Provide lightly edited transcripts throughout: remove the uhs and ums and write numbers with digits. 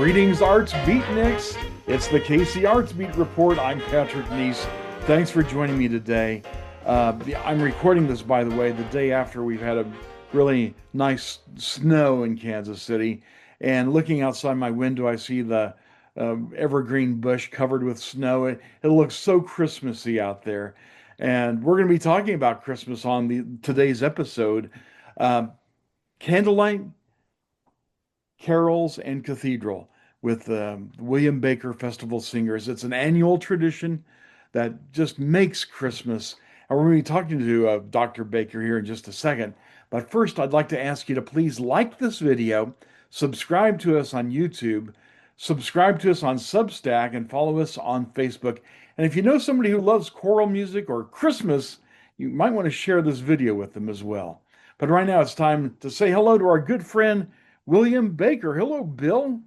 Greetings, Arts Beatniks. It's the KC Arts Beat Report. I'm Patrick Neas. Thanks for joining me today. I'm recording this, by the way, the day after we've had a really nice snow in Kansas City. And looking outside my window, I see the evergreen bush covered with snow. It looks so Christmassy out there. And we're going to be talking about Christmas on today's episode. Uh, Candlelight, Carols, and Cathedral with William Baker Festival Singers. It's an annual tradition that just makes Christmas. And we're going to be talking to Dr. Baker here in just a second. But first, I'd like to ask you to please like this video, subscribe to us on YouTube, subscribe to us on Substack, and follow us on Facebook. And if you know somebody who loves choral music or Christmas, you might want to share this video with them as well. But right now, it's time to say hello to our good friend, William Baker. Hello, Bill.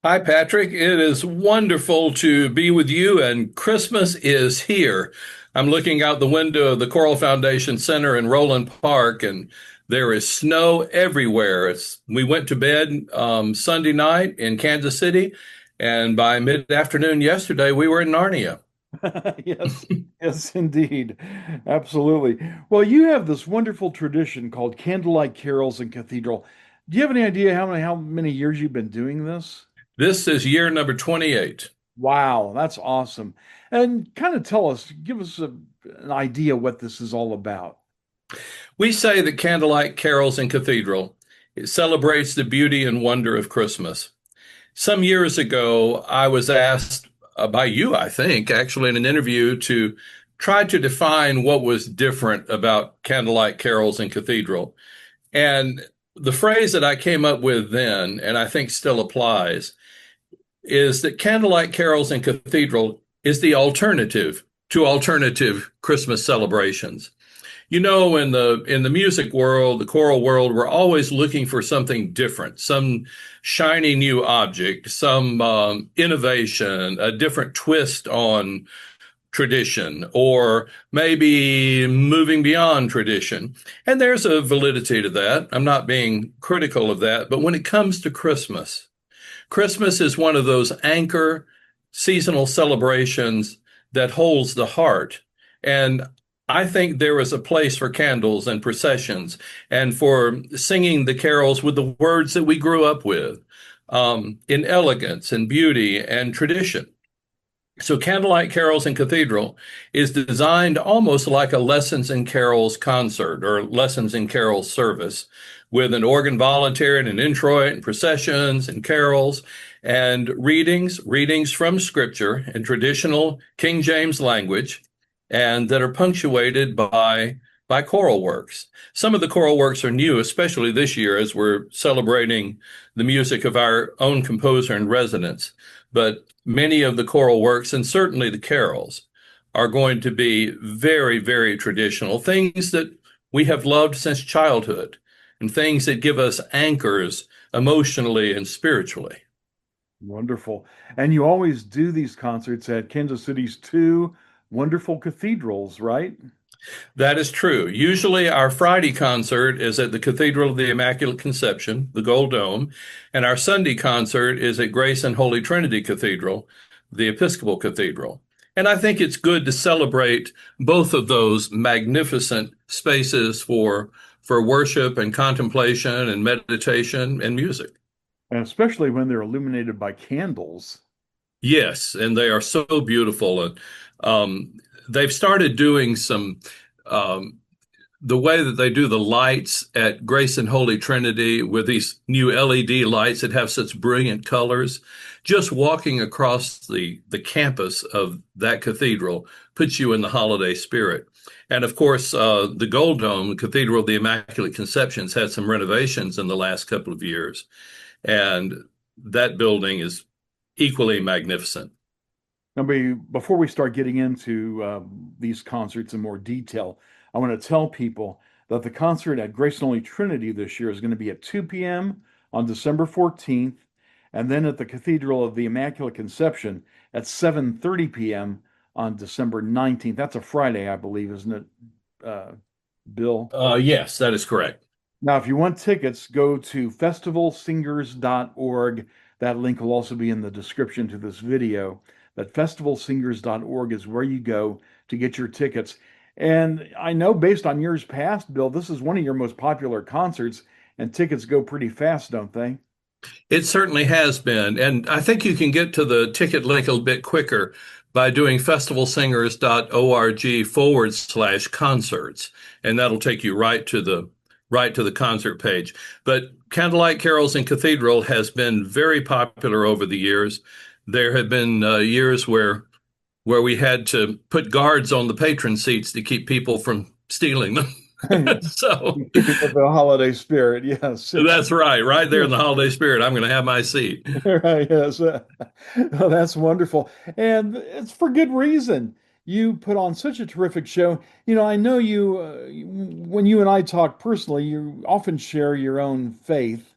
Hi, Patrick. It is wonderful to be with you, and Christmas is here. I'm looking out the window of the Choral Foundation Center in Roland Park, and there is snow everywhere. We went to bed Sunday night in Kansas City, and by mid-afternoon yesterday, we were in Narnia. Yes, yes, indeed. Absolutely. Well, you have this wonderful tradition called Candlelight Carols and Cathedral. Do you have any idea how many years you've been doing this? This is year number 28. Wow, that's awesome. And kind of give us an idea what this is all about. We say that Candlelight Carols and Cathedral, it celebrates the beauty and wonder of Christmas. Some years ago, I was asked by you, I think, actually in an interview to try to define what was different about Candlelight Carols and Cathedral. And the phrase that I came up with then, and I think still applies, is that Candlelight Carols and Cathedral is the alternative to alternative Christmas celebrations. You know, in the music world, the choral world, we're always looking for something different, some shiny new object, some innovation, a different twist on tradition, or maybe moving beyond tradition. And there's a validity to that. I'm not being critical of that. But when it comes to Christmas, Christmas is one of those anchor seasonal celebrations that holds the heart. And I think there is a place for candles and processions and for singing the carols with the words that we grew up with, in elegance and beauty and tradition. So Candlelight Carols and Cathedral is designed almost like a Lessons in Carols concert or Lessons in Carols service, with an organ voluntary and an introit and processions and carols and readings from scripture in traditional King James language, and that are punctuated by choral works. Some of the choral works are new, especially this year as we're celebrating the music of our own composer in residence. But many of the choral works, and certainly the carols, are going to be very, very traditional, things that we have loved since childhood, and things that give us anchors emotionally and spiritually. Wonderful. And you always do these concerts at Kansas City's two wonderful cathedrals, right? That is true. Usually our Friday concert is at the Cathedral of the Immaculate Conception, the Gold Dome, and our Sunday concert is at Grace and Holy Trinity Cathedral, the Episcopal Cathedral. And I think it's good to celebrate both of those magnificent spaces for worship and contemplation and meditation and music. And especially when they're illuminated by candles. Yes, and they are so beautiful. And they've started doing some, the way that they do the lights at Grace and Holy Trinity with these new LED lights that have such brilliant colors. Just walking across the campus of that cathedral puts you in the holiday spirit. And of course, the Gold Dome, Cathedral of the Immaculate Conception, has had some renovations in the last couple of years. And that building is equally magnificent. Now, before we start getting into these concerts in more detail, I want to tell people that the concert at Grace and Holy Trinity this year is going to be at 2 p.m. on December 14th, and then at the Cathedral of the Immaculate Conception at 7:30 p.m. on December 19th. That's a Friday, I believe, isn't it, Bill? Yes, that is correct. Now, if you want tickets, go to festivalsingers.org. That link will also be in the description to this video. But festivalsingers.org is where you go to get your tickets. And I know based on years past, Bill, this is one of your most popular concerts, and tickets go pretty fast, don't they? It certainly has been. And I think you can get to the ticket link a little bit quicker by doing festivalsingers.org/concerts. And that'll take you right to the concert page. But Candlelight Carols in Cathedral has been very popular over the years. There have been years where we had to put guards on the patron seats to keep people from stealing them. So Keeping with the holiday spirit, yes. that's right there in the holiday spirit. I'm going to have my seat. Right, yes. Well, that's wonderful. And it's for good reason. You put on such a terrific show. I know when you and I talk personally, you often share your own faith.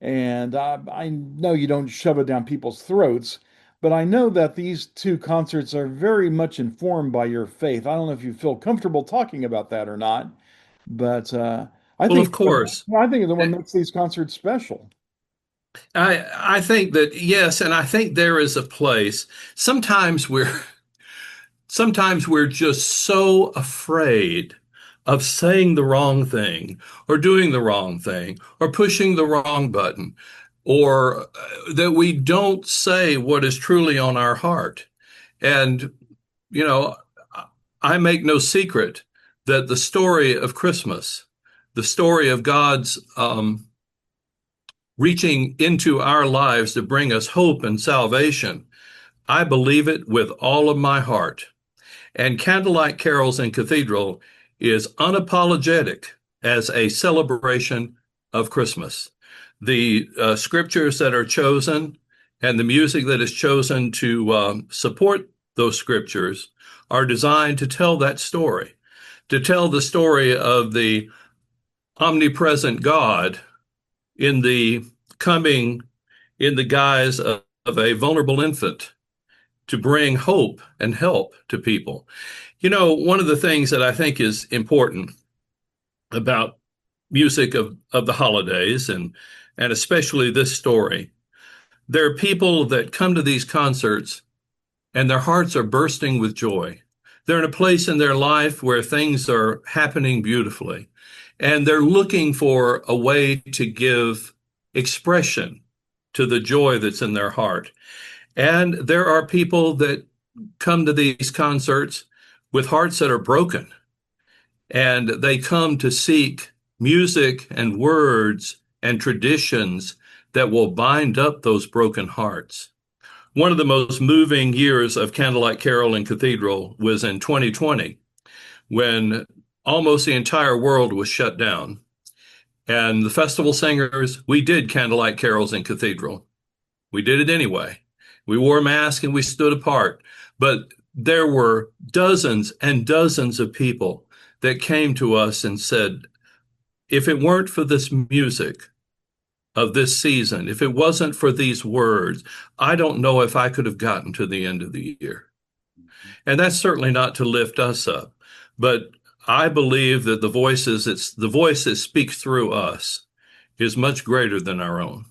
And I know you don't shove it down people's throats, but I know that these two concerts are very much informed by your faith. I don't know if you feel comfortable talking about that or not, but I Well, think of course. I think the one makes these concerts special. I think that yes, and I think there is a place. Sometimes we're just so afraid of saying the wrong thing or doing the wrong thing or pushing the wrong button or that we don't say what is truly on our heart. And you know, I make no secret that the story of Christmas, the story of God's reaching into our lives to bring us hope and salvation, I believe it with all of my heart. And Candlelight Carols in Cathedral is unapologetic as a celebration of Christmas. The scriptures that are chosen and the music that is chosen to support those scriptures are designed to tell that story, to tell the story of the omnipresent God in the coming in the guise of a vulnerable infant to bring hope and help to people. One of the things that I think is important about music of the holidays and especially this story, there are people that come to these concerts and their hearts are bursting with joy. They're in a place in their life where things are happening beautifully, and they're looking for a way to give expression to the joy that's in their heart. And there are people that come to these concerts with hearts that are broken, and they come to seek music and words and traditions that will bind up those broken hearts. One of the most moving years of Candlelight Carol in Cathedral was in 2020, when almost the entire world was shut down. And the festival singers, we did Candlelight Carols in Cathedral. We did it anyway. We wore masks and we stood apart. But there were dozens and dozens of people that came to us and said, if it weren't for this music of this season, if it wasn't for these words, I don't know if I could have gotten to the end of the year. And that's certainly not to lift us up, but I believe that the voice that speaks through us is much greater than our own.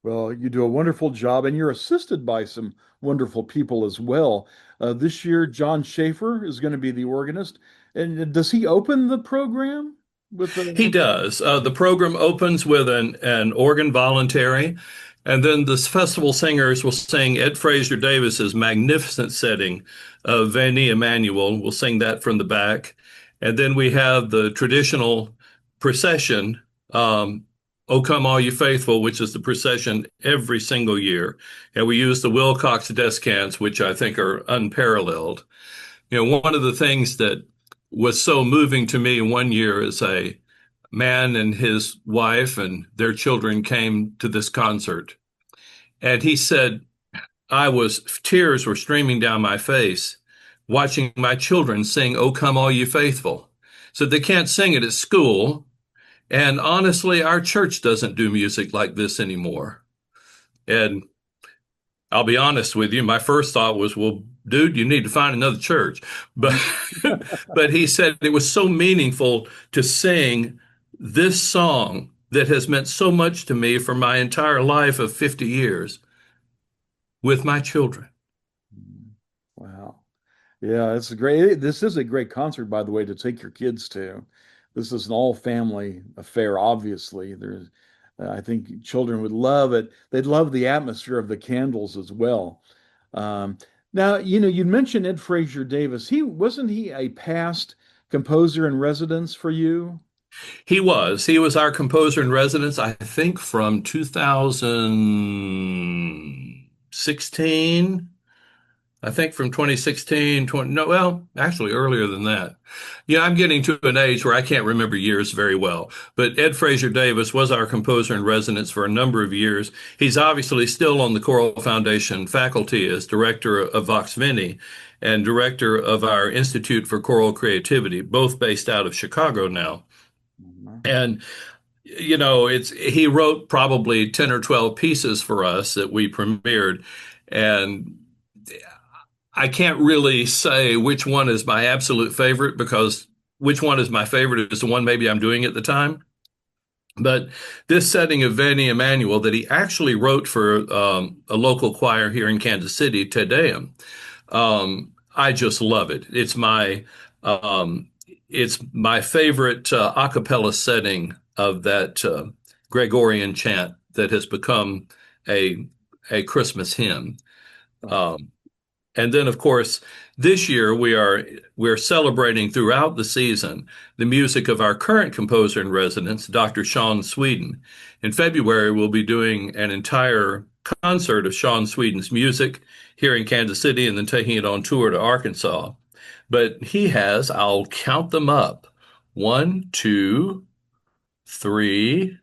Well, you do a wonderful job, and you're assisted by some wonderful people as well. This year, John Schaefer is going to be the organist. And does he open the program with He the? does. The program opens with an organ voluntary, and then the festival singers will sing Ed Fraser Davis's magnificent setting of Veni Emmanuel. We'll sing that from the back. And then we have the traditional procession, O Come All You Faithful, which is the procession every single year. And we use the Wilcox descants, which I think are unparalleled. One of the things that was so moving to me one year as a man and his wife and their children came to this concert. And he said, tears were streaming down my face watching my children sing, O Come All You Faithful. So they can't sing it at school. And honestly, our church doesn't do music like this anymore. And I'll be honest with you, my first thought was, well, dude, you need to find another church. But but he said it was so meaningful to sing this song that has meant so much to me for my entire life of 50 years with my children. Wow. Yeah, it's a great. This is a great concert, by the way, to take your kids to. This is an all family affair, obviously. I think children would love it. They'd love the atmosphere of the candles as well. Um, Now, you mentioned Ed Frazier Davis. Wasn't he a past composer in residence for you? He was. He was our composer in residence, I think, from 2016. I think from 2016, 20, no, well, actually earlier than that. Yeah, I'm getting to an age where I can't remember years very well. But Ed Frazier Davis was our composer in residence for a number of years. He's obviously still on the Choral Foundation faculty as director of Vox Veni and director of our Institute for Choral Creativity, both based out of Chicago now. Mhm. And it's he wrote probably 10 or 12 pieces for us that we premiered. And I can't really say which one is my absolute favorite because which one is my favorite is the one maybe I'm doing at the time. But this setting of Veni Emmanuel that he actually wrote for a local choir here in Kansas City, Te Deum, I just love it. Um, it's my favorite a cappella setting of that Gregorian chant that has become a a Christmas hymn. Oh, Um, and then, of course, this year we're celebrating throughout the season the music of our current composer in residence, Dr. Sean Sweden. In February, we'll be doing an entire concert of Sean Sweden's music here in Kansas City and then taking it on tour to Arkansas. But he has, I'll count them up, one, two, three,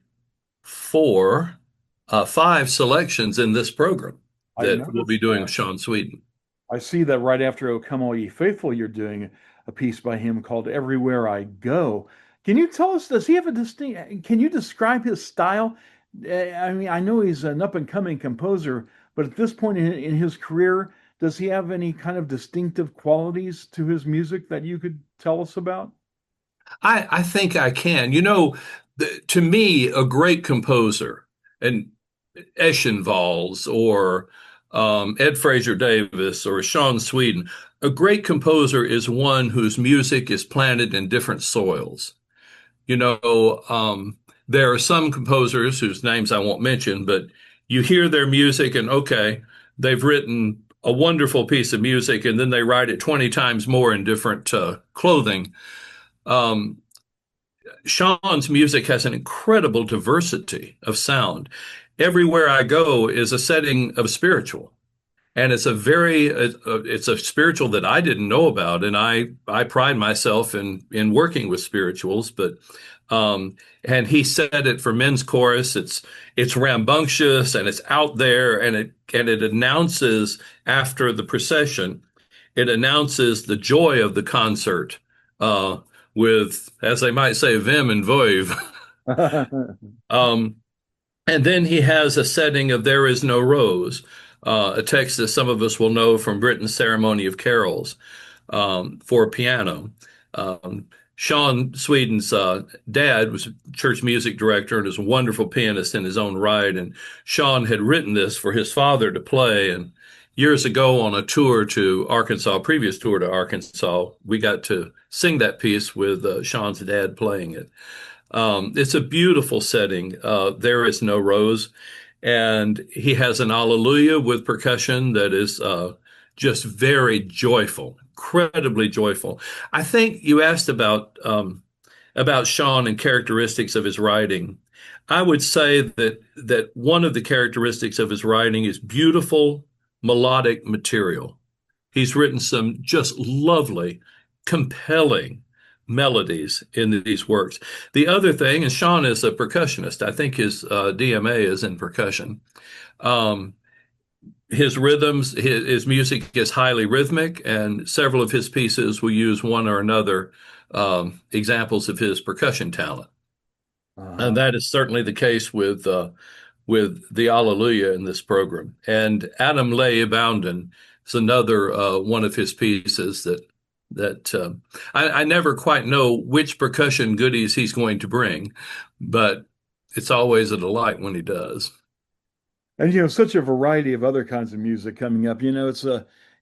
four, five selections in this program I that we'll be noticed doing with that. Sean Sweden. I see that right after "O Come All Ye Faithful," you're doing a piece by him called "Everywhere I Go." Can you tell us, does he have a distinct, can you describe his style? I mean, I know he's an up and coming composer, but at this point in his career, does he have any kind of distinctive qualities to his music that you could tell us about? I think I can. To me, a great composer, and Eschenvals or Ed Fraser Davis or Sean Sweden, a great composer is one whose music is planted in different soils. You know, there are some composers whose names I won't mention, but you hear their music and okay, they've written a wonderful piece of music and then they write it 20 times more in different clothing. Um, Sean's music has an incredible diversity of sound. Everywhere I go is a setting of spiritual, and it's a spiritual that I didn't know about, and I pride myself in working with spirituals, but and he said it for men's chorus. It's rambunctious and it's out there, and it announces after the procession, it announces the joy of the concert uh, with, as they might say, vim and voive. Um, and then he has a setting of There Is No Rose, a text that some of us will know from Britten's Ceremony of Carols for piano. Um, Sean Sweden's dad was a church music director and is a wonderful pianist in his own right. And Sean had written this for his father to play. And years ago on a tour to Arkansas, previous tour to Arkansas, we got to sing that piece with Sean's dad playing it. It's a beautiful setting. There is no rose. And he has an Alleluia with percussion that is just very joyful, incredibly joyful. I think you asked about Sean and characteristics of his writing. I would say that one of the characteristics of his writing is beautiful melodic material. He's written some just lovely, compelling melodies in these works. The other thing, and Sean is a percussionist. I think his DMA is in percussion. Um, his rhythms, his music is highly rhythmic, and several of his pieces will use one or another examples of his percussion talent. And Uh-huh. that is certainly the case with the Alleluia in this program. And Adam Lay Bounden is another one of his pieces that I never quite know which percussion goodies he's going to bring, but it's always a delight when he does. And such a variety of other kinds of music coming up. It's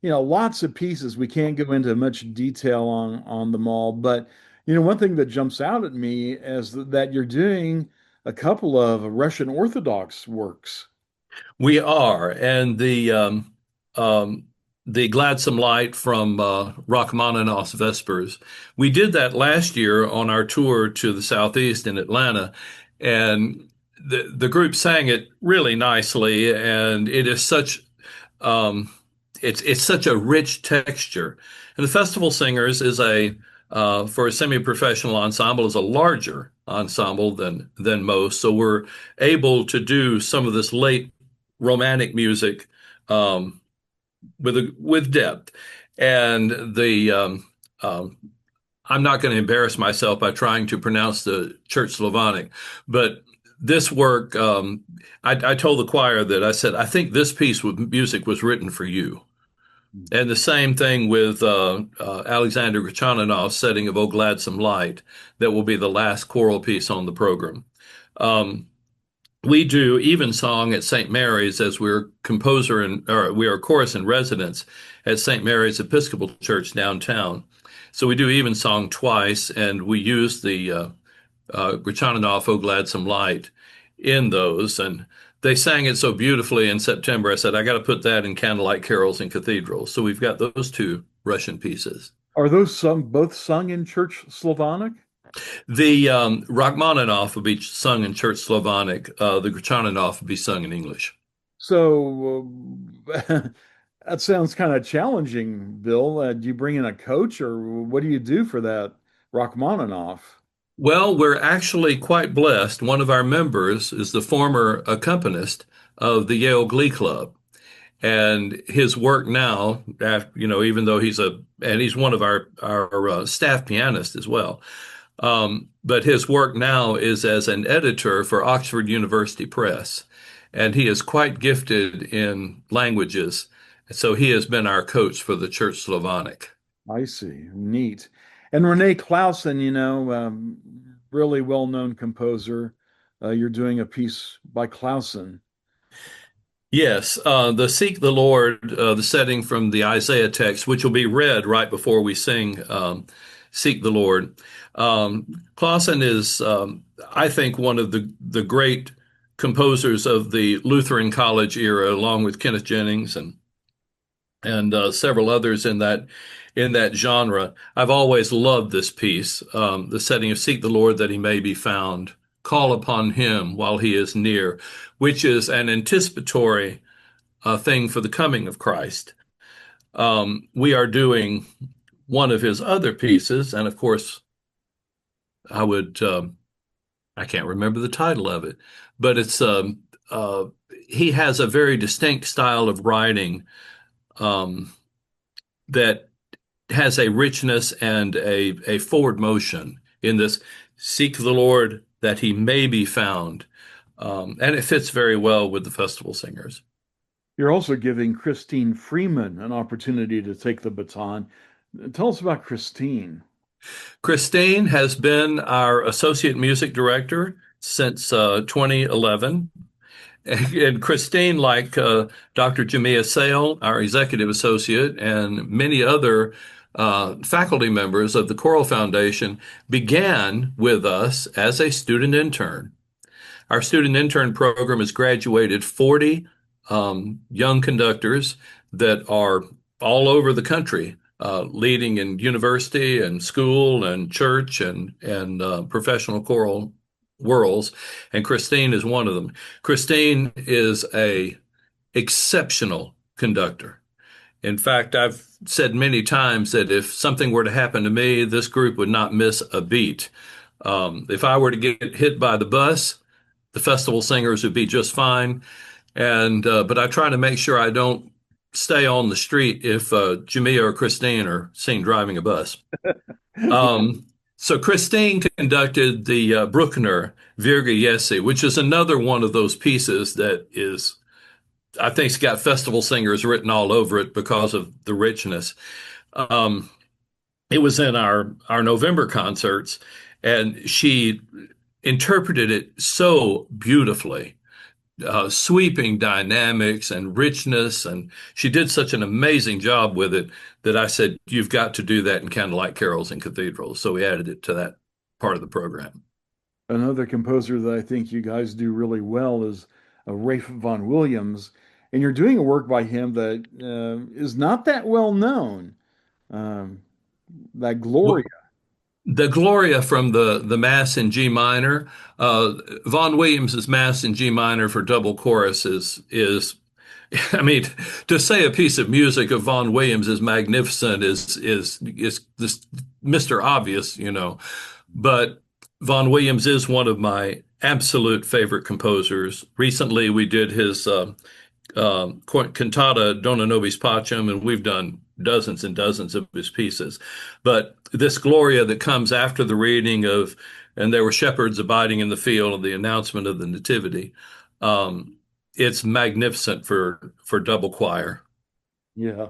lots of pieces. We can't go into much detail on them all, but one thing that jumps out at me is that you're doing a couple of Russian Orthodox works. We are, and the Gladsome Light from Rachmaninoff's Vespers. We did that last year on our tour to the Southeast in Atlanta, and the group sang it really nicely, and it is such um, it's such a rich texture. And the Festival Singers is a for a semi-professional ensemble is a larger ensemble than most, so we're able to do some of this late romantic music um, with depth. And I'm not going to embarrass myself by trying to pronounce the Church Slavonic, but this work, I told the choir that I said, I think this piece of music was written for you. And the same thing with Alexander Grachaninov's setting of O Gladsome Light, that will be the last choral piece on the program. Um, we do evensong at St. Mary's as we're composer and or we are chorus in residence at St. Mary's Episcopal Church downtown. So we do evensong twice, and we use the Grachaninov O Gladsome Light in those. And they sang it so beautifully in September. I said, I got to put that in Candlelight Carols and Cathedrals. So we've got those two Russian pieces. Are those both sung in Church Slavonic? The Rachmaninoff will be sung in Church Slavonic. The Grachaninov will be sung in English. So that sounds kind of challenging, Bill. Do you bring in a coach, or what do you do for that Rachmaninoff? Well, we're actually quite blessed. One of our members is the former accompanist of the Yale Glee Club. And his work now, even though he's one of our staff pianists as well. But his work now is as an editor for Oxford University Press, and he is quite gifted in languages. So he has been our coach for the Church Slavonic. I see. Neat. And Renee Clausen, really well-known composer. You're doing a piece by Clausen. Yes, the Seek the Lord, the setting from the Isaiah text, which will be read right before we sing Seek the Lord. Clausen is, I think, one of the great composers of the Lutheran College era, along with Kenneth Jennings and several others in that genre. I've always loved this piece, the setting of Seek the Lord that he may be found, call upon him while he is near, which is an anticipatory thing for the coming of Christ. We are doing one of his other pieces, and of course, I would I can't remember the title of it, but it's uh, he has a very distinct style of writing um, that has a richness and a forward motion in this seek the Lord that he may be found. And it fits very well with the festival singers. You're also giving Christine Freeman an opportunity to take the baton. Tell us about Christine. Christine has been our associate music director since 2011. And Christine, like Dr. Jamia Sale, our executive associate, and many other faculty members of the Choral Foundation, began with us as a student intern. Our student intern program has graduated 40 young conductors that are all over the country, leading in university and school and church and professional choral worlds, and Christine is one of them. Christine is a exceptional conductor. In fact, I've said many times that if something were to happen to me, this group would not miss a beat. If I were to get hit by the bus, the festival singers would be just fine. And but I try to make sure I don't stay on the street if Jamia or Christine are seen driving a bus. So Christine conducted the Bruckner Virga Jesse, which is another one of those pieces that is, I think, it's got festival singers written all over it because of the richness. Um, it was in our November concerts, and she interpreted it so beautifully, sweeping dynamics and richness. And she did such an amazing job with it that I said, you've got to do that in Candlelight Carols and Cathedrals. So we added it to that part of the program. Another composer that I think you guys do really well is Ralph Vaughan Williams, and you're doing a work by him that is not that well known. Um, that Gloria. The Gloria from the Mass in G minor, Vaughan Williams's Mass in G minor for double chorus is I mean, to say a piece of music of Vaughan Williams is magnificent is this Mr. Obvious, you know. But Vaughan Williams is one of my absolute favorite composers. Recently, we did his cantata Dona Nobis Pacem, and we've done dozens and dozens of his pieces. But this Gloria that comes after the reading of, and there were shepherds abiding in the field, and the announcement of the Nativity, it's magnificent for double choir. Yeah.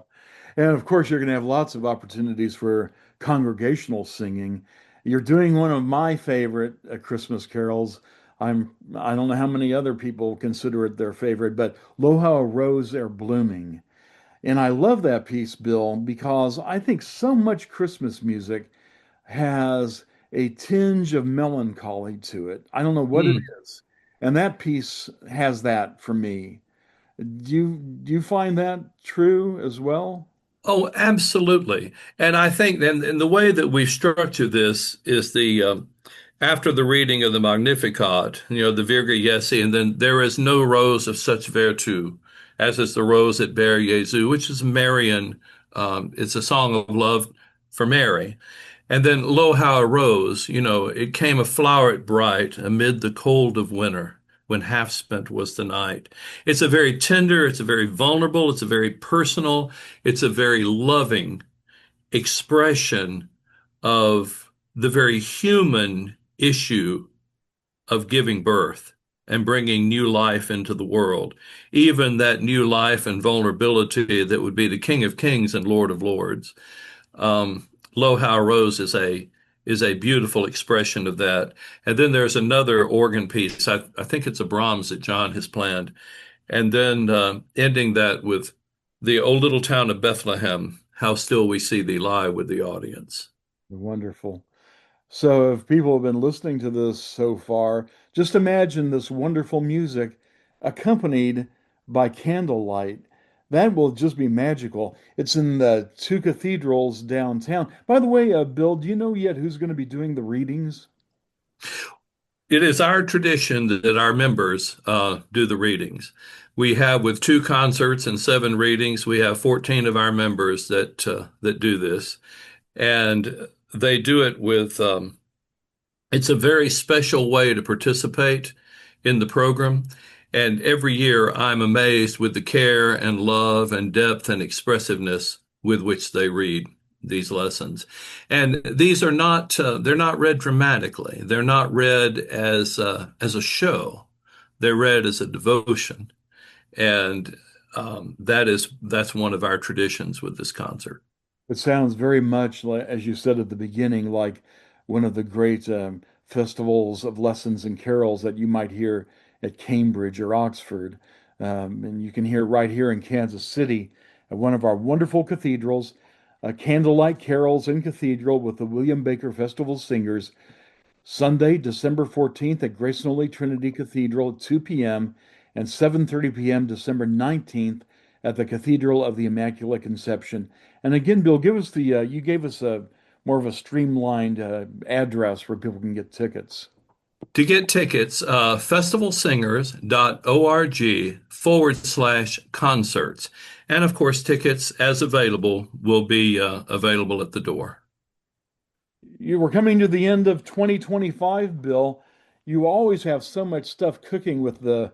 And of course, you're going to have lots of opportunities for congregational singing. You're doing one of my favorite Christmas carols. I don't know how many other people consider it their favorite, but Lo How a Rose Ere Blooming. And I love that piece, Bill, because I think so much Christmas music has a tinge of melancholy to it. I don't know what it Mm. is. And that piece has that for me. Do you find that true as well? Oh, absolutely. And I think and the way that we've structured this is the after the reading of the Magnificat, you know, the Virga Jesi, and then there is no rose of such virtue as is the rose that bare Jesu, which is Marian. It's a song of love for Mary. And then lo, how a rose, you know, it came a floweret bright amid the cold of winter when half spent was the night. It's a very tender, it's a very vulnerable, it's a very personal, it's a very loving expression of the very human issue of giving birth and bringing new life into the world. Even that new life and vulnerability that would be the King of Kings and Lord of Lords. Lo How Rose is a beautiful expression of that. And then there's another organ piece. I think it's a Brahms that John has planned. And then ending that with the O little town of Bethlehem, how still we see thee lie with the audience. Wonderful. So, if people have been listening to this so far, just imagine this wonderful music accompanied by candlelight. That will just be magical. It's in the two cathedrals downtown. By the way, Bill, do you know yet who's going to be doing the readings? It is our tradition that our members do the readings. We have, with two concerts and seven readings, we have 14 of our members that do this, and they do it with. It's a very special way to participate in the program, and every year I'm amazed with the care and love and depth and expressiveness with which they read these lessons. And these are not they're not read dramatically. They're not read as a show. They're read as a devotion. And that's one of our traditions with this concert. It sounds very much like, as you said at the beginning, like one of the great festivals of lessons and carols that you might hear at Cambridge or Oxford. And you can hear right here in Kansas City at one of our wonderful cathedrals, Candlelight Carols in Cathedral with the William Baker Festival Singers, Sunday, December 14th at Grace and Holy Trinity Cathedral at 2 p.m. and 7:30 p.m. December 19th at the Cathedral of the Immaculate Conception. And again, Bill, give us you gave us a more of a streamlined address where people can get tickets. To get tickets, festivalsingers.org/concerts. And of course, tickets as available will be available at the door. You were coming to the end of 2025, Bill. You always have so much stuff cooking with the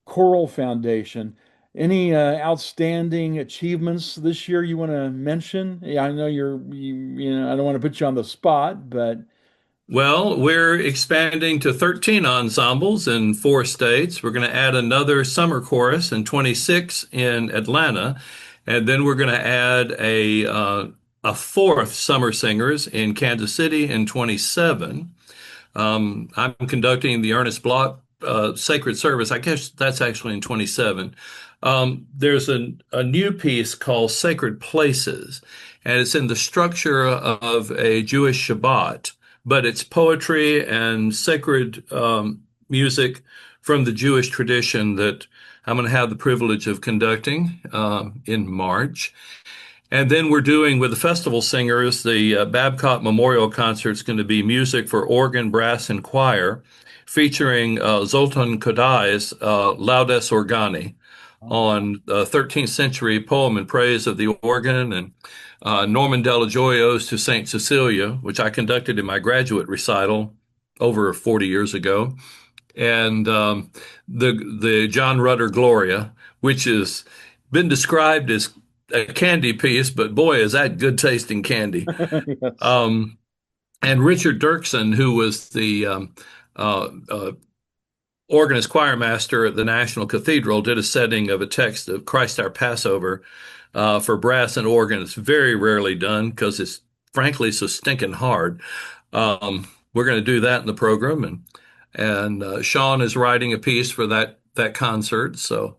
Choral Foundation. Any outstanding achievements this year you want to mention? Yeah, I know I don't want to put you on the spot, but Well, we're expanding to 13 ensembles in 4 states. We're going to add another summer chorus in 26 in Atlanta, and then we're going to add a fourth summer singers in Kansas City in 27. I'm conducting the Ernest Bloch Sacred Service. I guess that's actually in 27. There's a new piece called Sacred Places, and it's in the structure of a Jewish Shabbat, but it's poetry and sacred music from the Jewish tradition that I'm going to have the privilege of conducting in March. And then we're doing with the festival singers, the Babcock Memorial Concert is going to be music for organ, brass, and choir, featuring Zoltan Kodai's Laudes Organi on the 13th century poem in praise of the organ, and Norman Della Gioio's To Saint Cecilia, which I conducted in my graduate recital over 40 years ago, and the John Rutter Gloria, which has been described as a candy piece, but boy, is that good tasting candy. Yes. Um, and Richard Dirksen, who was the organist choir master at the National Cathedral, did a setting of a text of Christ Our Passover for brass and organ. It's very rarely done because it's frankly so stinking hard. We're going to do that in the program, and Sean is writing a piece for that concert. So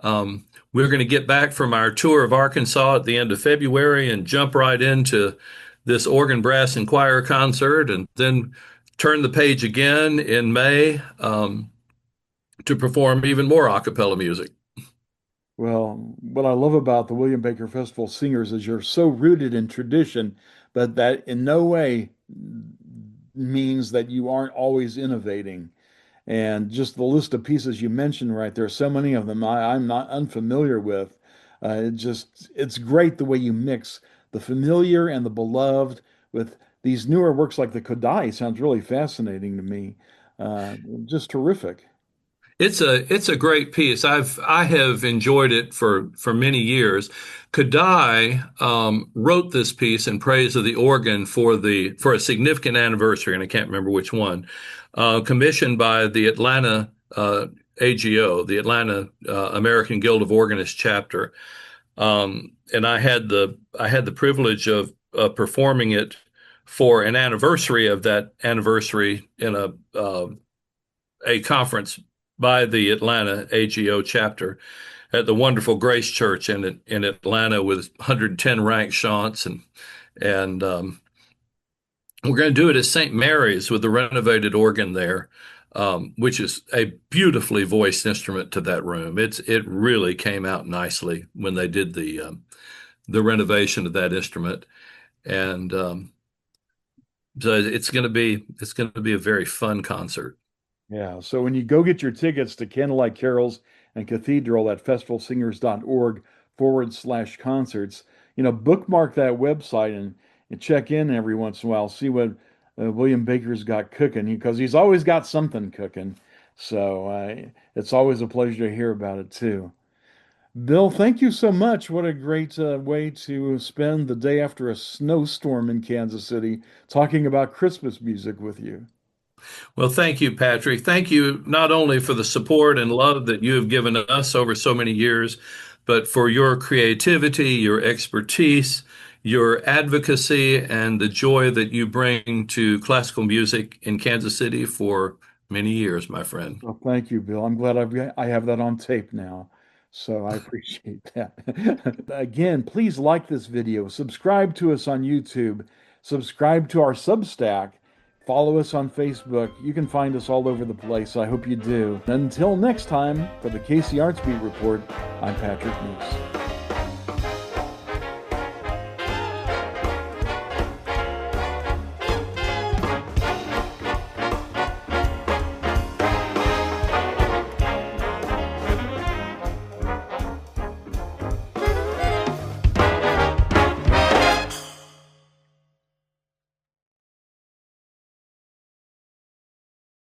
we're going to get back from our tour of Arkansas at the end of February and jump right into this organ, brass, and choir concert, and then turn the page again in May to perform even more a cappella music. Well, what I love about the William Baker Festival Singers is you're so rooted in tradition, but that in no way means that you aren't always innovating. And just the list of pieces you mentioned right there, so many of them I'm not unfamiliar with. It's great the way you mix the familiar and the beloved with these newer works like the Kodai. Sounds really fascinating to me. Just terrific. It's a great piece. I have enjoyed it for many years. Kadai wrote this piece in praise of the organ for a significant anniversary, and I can't remember which one, commissioned by the Atlanta AGO, the Atlanta American Guild of Organists chapter. And I had the privilege of performing it for an anniversary of that anniversary in a conference by the Atlanta AGO chapter at the wonderful Grace Church in Atlanta with 110 ranked chants, and we're going to do it at St. Mary's with the renovated organ there, which is a beautifully voiced instrument to that room. It really came out nicely when they did the renovation of that instrument, and so it's going to be a very fun concert. Yeah. So when you go get your tickets to Candlelight Carols and Cathedral at festivalsingers.org/concerts, bookmark that website and check in every once in a while, see what William Baker's got cooking because he's always got something cooking. So it's always a pleasure to hear about it too. Bill, thank you so much. What a great way to spend the day after a snowstorm in Kansas City talking about Christmas music with you. Well, thank you, Patrick. Thank you not only for the support and love that you have given us over so many years, but for your creativity, your expertise, your advocacy, and the joy that you bring to classical music in Kansas City for many years, my friend. Well, thank you, Bill. I'm glad I have that on tape now. So I appreciate that. Again, please like this video, subscribe to us on YouTube, subscribe to our Substack, follow us on Facebook. You can find us all over the place. I hope you do. Until next time, for the KC Arts Beat Report, I'm Patrick Neas.